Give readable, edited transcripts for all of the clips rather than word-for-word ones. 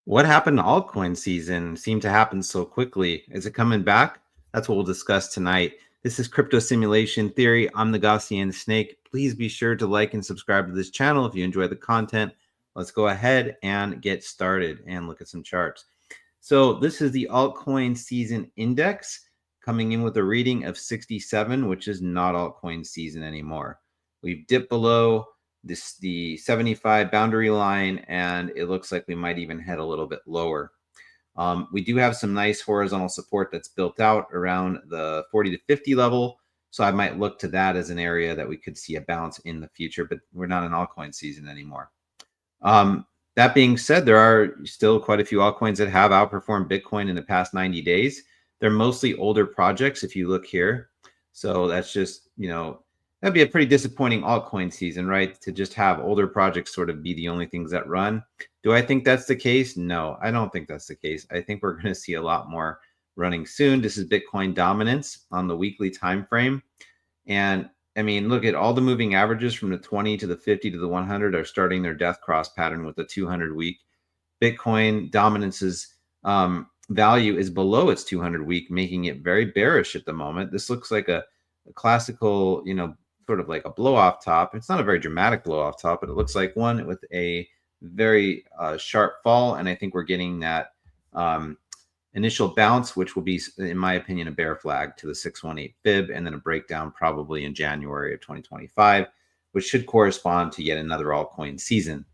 What happened to altcoin season seemed to happen so quickly. Is it coming back? That's what we'll discuss tonight. This is Crypto Simulation Theory. I'm the Gaussian Snake. Please be sure to like and subscribe to this channel if you enjoy the content. Let's go ahead and get started and look at some charts. So this is the altcoin season index coming in with a reading of 67, which is not altcoin season anymore. We've dipped below the 75 boundary line, and it looks like we might even head a little bit lower. We do have some nice horizontal support that's built out around the 40 to 50 level. So I might look to that as an area that we could see a bounce in the future, but we're not in altcoin season anymore. That being said, there are still quite a few altcoins that have outperformed Bitcoin in the past 90 days. They're mostly older projects if you look here. So that's just, that'd be a pretty disappointing altcoin season, right? To just have older projects sort of be the only things that run. Do I think that's the case? No, I don't think that's the case. I think we're going to see a lot more running soon. This is Bitcoin dominance on the weekly time frame. And I mean, look at all the moving averages from the 20 to the 50 to the 100 are starting their death cross pattern with the 200 week. Bitcoin dominance's value is below its 200 week, making it very bearish at the moment. This looks like a classical, sort of like a blow off top. It's not a very dramatic blow off top, but it looks like one with a very sharp fall. And I think we're getting that initial bounce, which will be, in my opinion, a bear flag to the 618 fib, and then a breakdown probably in January of 2025, which should correspond to yet another altcoin season,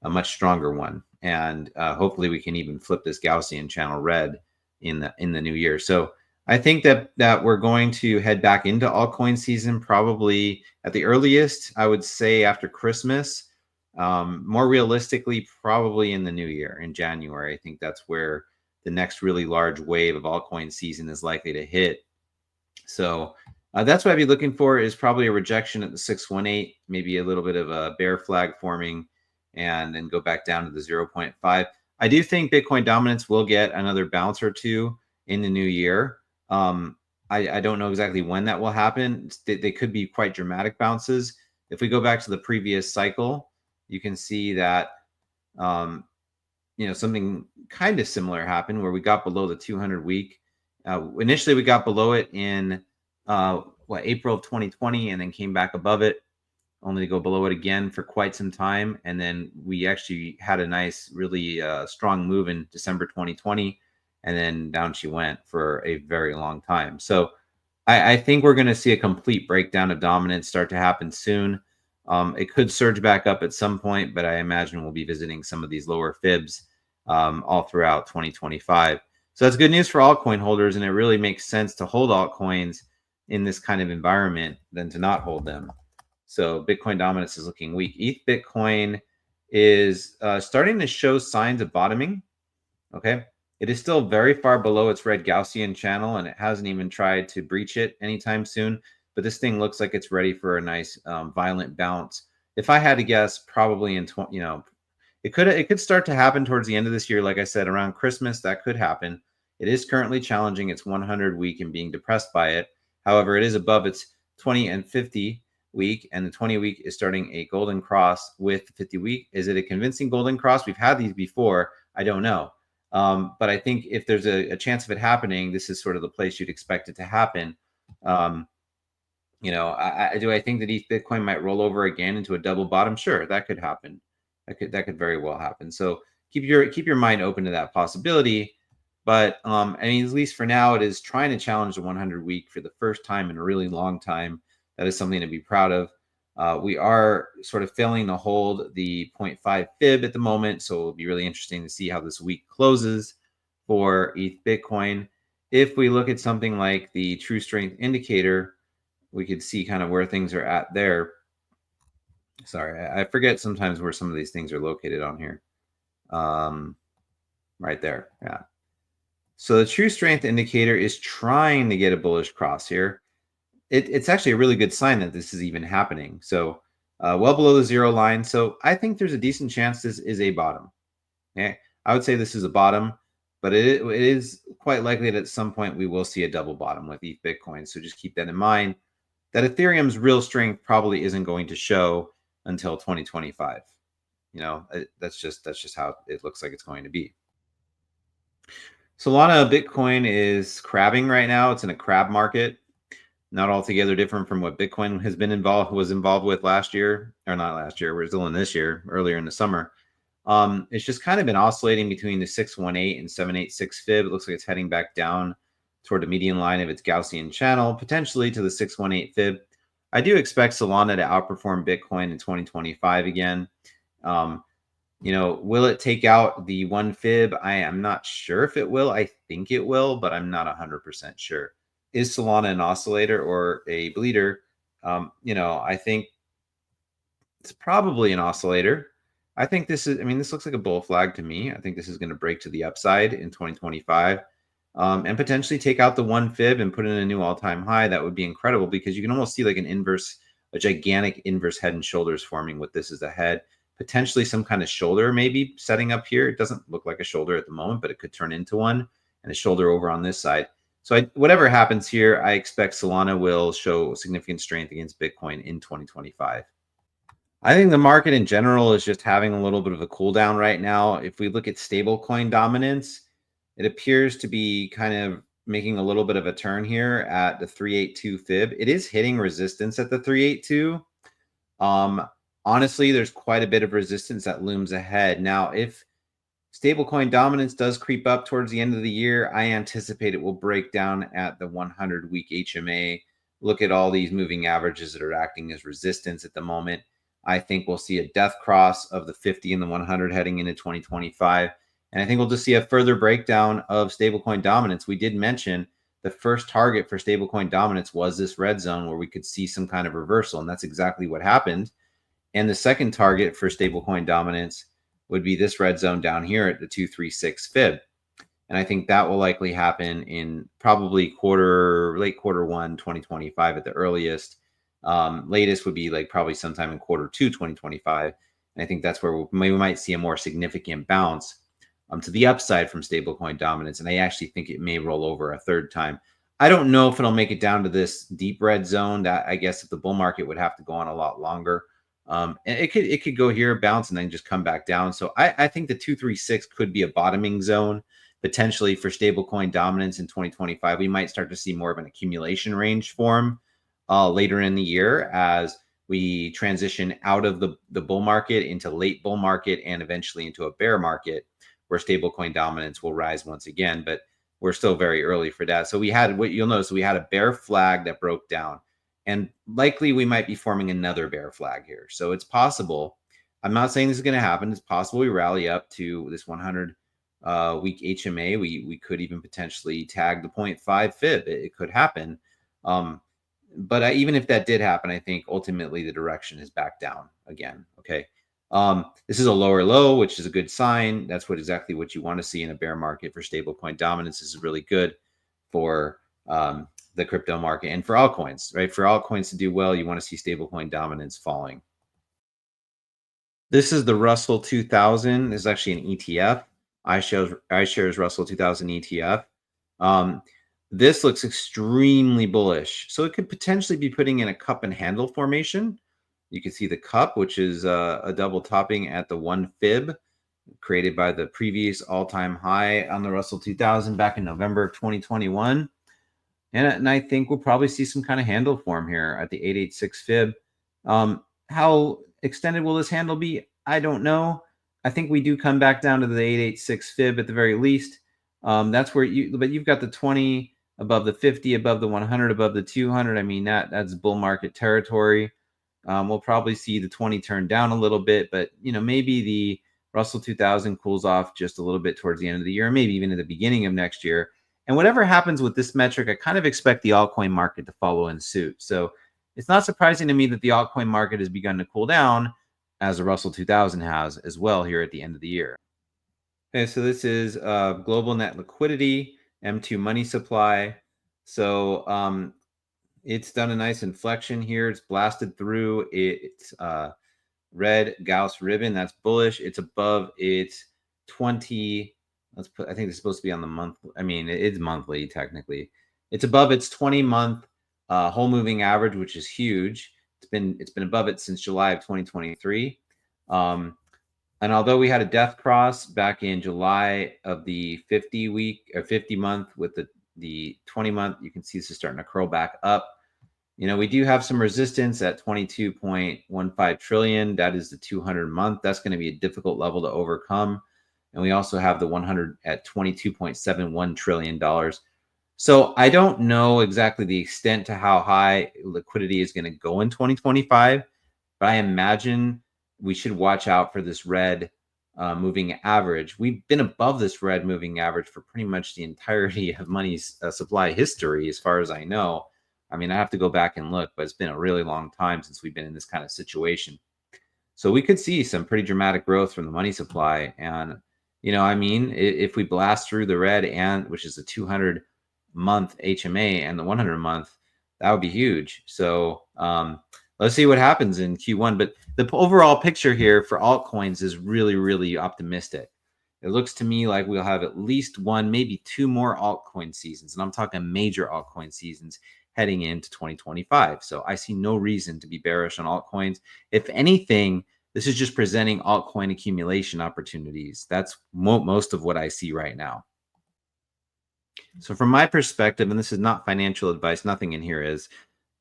a much stronger one. And hopefully we can even flip this Gaussian channel red in the new year. So I think that we're going to head back into altcoin season probably at the earliest, I would say after Christmas. More realistically, probably in the new year, in January. I think that's where the next really large wave of altcoin season is likely to hit. So that's what I'd be looking for, is probably a rejection at the 618, maybe a little bit of a bear flag forming, and then go back down to the 0.5. I do think Bitcoin dominance will get another bounce or two in the new year. I don't know exactly when that will happen. They could be quite dramatic bounces. If we go back to the previous cycle, you can see that something kind of similar happened where we got below the 200 week. Initially, we got below it in April of 2020, and then came back above it, only to go below it again for quite some time. And then we actually had a nice, really strong move in December 2020, and then down she went for a very long time. So I think we're going to see a complete breakdown of dominance start to happen soon. It could surge back up at some point, but I imagine we'll be visiting some of these lower fibs all throughout 2025. So that's good news for altcoin holders, and it really makes sense to hold altcoins in this kind of environment than to not hold them. So Bitcoin dominance is looking weak. ETH Bitcoin is starting to show signs of bottoming. Okay. It is still very far below its red Gaussian channel, and it hasn't even tried to breach it anytime soon. But this thing looks like it's ready for a nice violent bounce. If I had to guess, probably in it could start to happen towards the end of this year. Like I said, around Christmas, that could happen. It is currently challenging its 100 week and being depressed by it. However, it is above its 20 and 50 week, and the 20 week is starting a golden cross with the 50 week. Is it a convincing golden cross? We've had these before. I don't know. But I think if there's a chance of it happening, this is sort of the place you'd expect it to happen. Do I think that ETH Bitcoin might roll over again into a double bottom? Sure, that could happen. That could very well happen. So keep your mind open to that possibility. But at least for now, it is trying to challenge the 100 week for the first time in a really long time. That is something to be proud of. We are sort of failing to hold the 0.5 fib at the moment, so it'll be really interesting to see how this week closes for ETH Bitcoin. If we look at something like the true strength indicator, we could see kind of where things are at there. Sorry, I forget sometimes where some of these things are located on here. Right there, yeah. So the true strength indicator is trying to get a bullish cross here. It's actually a really good sign that this is even happening. So well below the zero line. So I think there's a decent chance this is a bottom. Okay, I would say this is a bottom, but it is quite likely that at some point we will see a double bottom with ETH Bitcoin. So just keep that in mind, that Ethereum's real strength probably isn't going to show until 2025. That's just how it looks like it's going to be. Solana Bitcoin is crabbing right now. It's in a crab market. Not altogether different from what Bitcoin was involved with last year, or not last year. We're still in this year, earlier in the summer. It's just kind of been oscillating between the 618 and 786 fib. It looks like it's heading back down toward the median line of its Gaussian channel, potentially to the 618 fib. I do expect Solana to outperform Bitcoin in 2025 again. Will it take out the one fib? I am not sure if it will. I think it will, but I'm not 100% sure. Is Solana an oscillator or a bleeder? I think it's probably an oscillator. This looks like a bull flag to me. I think this is going to break to the upside in 2025 and potentially take out the one fib and put in a new all-time high. That would be incredible because you can almost see like a gigantic inverse head and shoulders forming with this as a head. Potentially some kind of shoulder maybe setting up here. It doesn't look like a shoulder at the moment, but it could turn into one, and a shoulder over on this side. So whatever happens here, I expect Solana will show significant strength against Bitcoin in 2025. I think the market in general is just having a little bit of a cool down right now. If we look at stablecoin dominance, it appears to be kind of making a little bit of a turn here at the 382 fib. It is hitting resistance at the 382. Honestly, there's quite a bit of resistance that looms ahead. Now, if stablecoin dominance does creep up towards the end of the year, I anticipate it will break down at the 100-week HMA. Look at all these moving averages that are acting as resistance at the moment. I think we'll see a death cross of the 50 and the 100 heading into 2025. And I think we'll just see a further breakdown of stablecoin dominance. We did mention the first target for stablecoin dominance was this red zone where we could see some kind of reversal. And that's exactly what happened. And the second target for stablecoin dominance would be this red zone down here at the 236 fib. And I think that will likely happen in probably late quarter one, 2025 at the earliest. Latest would be like probably sometime in quarter two, 2025. And I think that's where we might see a more significant bounce to the upside from stablecoin dominance. And I actually think it may roll over a third time. I don't know if it'll make it down to this deep red zone. That I guess if the bull market would have to go on a lot longer. It could go here, bounce, and then just come back down. So I think the 236 could be a bottoming zone potentially for stablecoin dominance in 2025. We might start to see more of an accumulation range form later in the year as we transition out of the bull market into late bull market and eventually into a bear market where stablecoin dominance will rise once again. But we're still very early for that. So what you'll notice, we had a bear flag that broke down. And likely we might be forming another bear flag here. So it's possible. I'm not saying this is going to happen. It's possible we rally up to this 100 week HMA. We could even potentially tag the 0.5 fib. It could happen. But even if that did happen, I think ultimately the direction is back down again. Okay. This is a lower low, which is a good sign. That's exactly what you want to see in a bear market for stablecoin dominance. This is really good for the crypto market and for altcoins, right? For altcoins to do well, you want to see stablecoin dominance falling. This is the Russell 2000. This is actually an ETF. iShares Russell 2000 ETF. This looks extremely bullish. So it could potentially be putting in a cup and handle formation. You can see the cup, which is a double topping at the one fib created by the previous all-time high on the Russell 2000 back in November of 2021. And I think we'll probably see some kind of handle form here at the 886 fib. How extended will this handle be? I don't know. I think we do come back down to the 886 fib at the very least. That's where but you've got the 20 above the 50, above the 100, above the 200. I mean, that's bull market territory. We'll probably see the 20 turn down a little bit, but maybe the Russell 2000 cools off just a little bit towards the end of the year, maybe even at the beginning of next year. And whatever happens with this metric, I kind of expect the altcoin market to follow in suit. So it's not surprising to me that the altcoin market has begun to cool down as the Russell 2000 has as well here at the end of the year. Okay, so this is global net liquidity, M2 money supply. So it's done a nice inflection here. It's blasted through its red Gauss ribbon. That's bullish. It's above its 20. I think it's supposed to be on the month. I mean, it's monthly technically. It's above its 20-month whole moving average, which is huge. It's been above it since July of 2023. And although we had a death cross back in July of the 50 week or 50 month with the 20 month, you can see this is starting to curl back up. We do have some resistance at 22.15 trillion. That is the 200 month. That's going to be a difficult level to overcome. And we also have the 100 at $22.71 trillion. So I don't know exactly the extent to how high liquidity is going to go in 2025, but I imagine we should watch out for this red moving average. We've been above this red moving average for pretty much the entirety of money's supply history, as far as I know. I mean, I have to go back and look, but it's been a really long time since we've been in this kind of situation. So we could see some pretty dramatic growth from the money supply. And, I mean, if we blast through the red, and which is the 200 month HMA and the 100 month, that would be huge. So let's see what happens in Q1. But the overall picture here for altcoins is really, really optimistic. It looks to me like we'll have at least one, maybe two more altcoin seasons. And I'm talking major altcoin seasons heading into 2025. So I see no reason to be bearish on altcoins. If anything, this is just presenting altcoin accumulation opportunities. That's most of what I see right now. So from my perspective, and this is not financial advice, nothing in here is,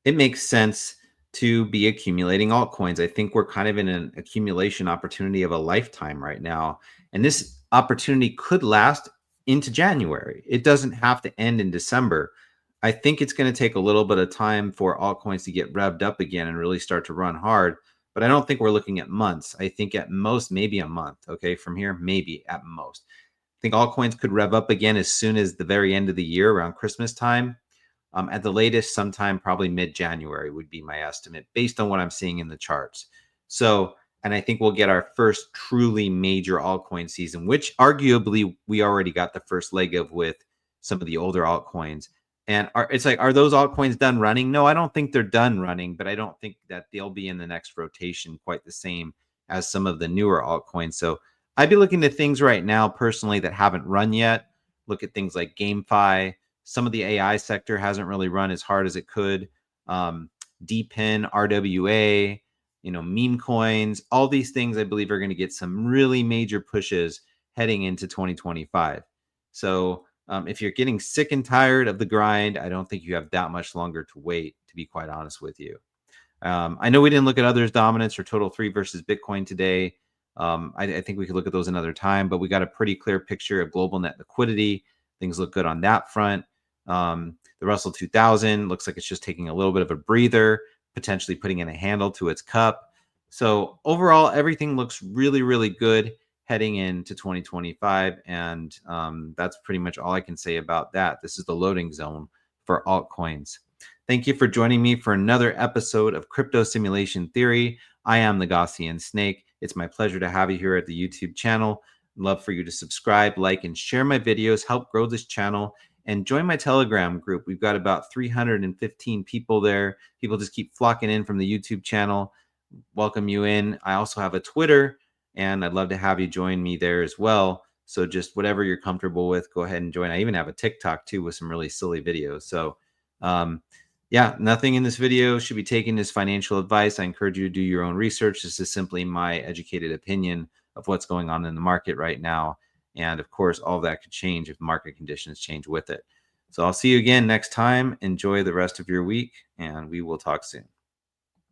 it makes sense to be accumulating altcoins. I think we're kind of in an accumulation opportunity of a lifetime right now. And this opportunity could last into January. It doesn't have to end in December. I think it's going to take a little bit of time for altcoins to get revved up again and really start to run hard. But I don't think we're looking at months. I think at most, maybe a month. Okay, from here, maybe at most. I think altcoins could rev up again as soon as the very end of the year, around Christmas time. At the latest, sometime probably mid-January would be my estimate, based on what I'm seeing in the charts. So, and I think we'll get our first truly major altcoin season, which arguably we already got the first leg of with some of the older altcoins. And it's like, are those altcoins done running? No, I don't think they're done running, but I don't think that they'll be in the next rotation quite the same as some of the newer altcoins. So I'd be looking at things right now personally that haven't run yet. Look at things like GameFi. Some of the AI sector hasn't really run as hard as it could. DPIN, RWA, meme coins, all these things I believe are going to get some really major pushes heading into 2025. So if you're getting sick and tired of the grind, I don't think you have that much longer to wait, to be quite honest with you. I know we didn't look at others' dominance or total 3 versus Bitcoin today. I think we could look at those another time, but we got a pretty clear picture of global net liquidity. Things look good on that front. The Russell 2000 looks like it's just taking a little bit of a breather, potentially putting in a handle to its cup. So overall, everything looks really, really good heading into 2025. And that's pretty much all I can say about that. This is the loading zone for altcoins. Thank you for joining me for another episode of Crypto Simulation Theory. I am the Gaussian Snake. It's my pleasure to have you here at the YouTube channel. I'd love for you to subscribe, like, and share my videos, help grow this channel, and join my Telegram group. We've got about 315 people there. People just keep flocking in from the YouTube channel. Welcome you in. I also have a Twitter, and I'd love to have you join me there as well. So just whatever you're comfortable with, go ahead and join. I even have a TikTok too with some really silly videos. So yeah, nothing in this video should be taken as financial advice. I encourage you to do your own research. This is simply my educated opinion of what's going on in the market right now. And of course, all of that could change if market conditions change with it. So I'll see you again next time. Enjoy the rest of your week, and we will talk soon.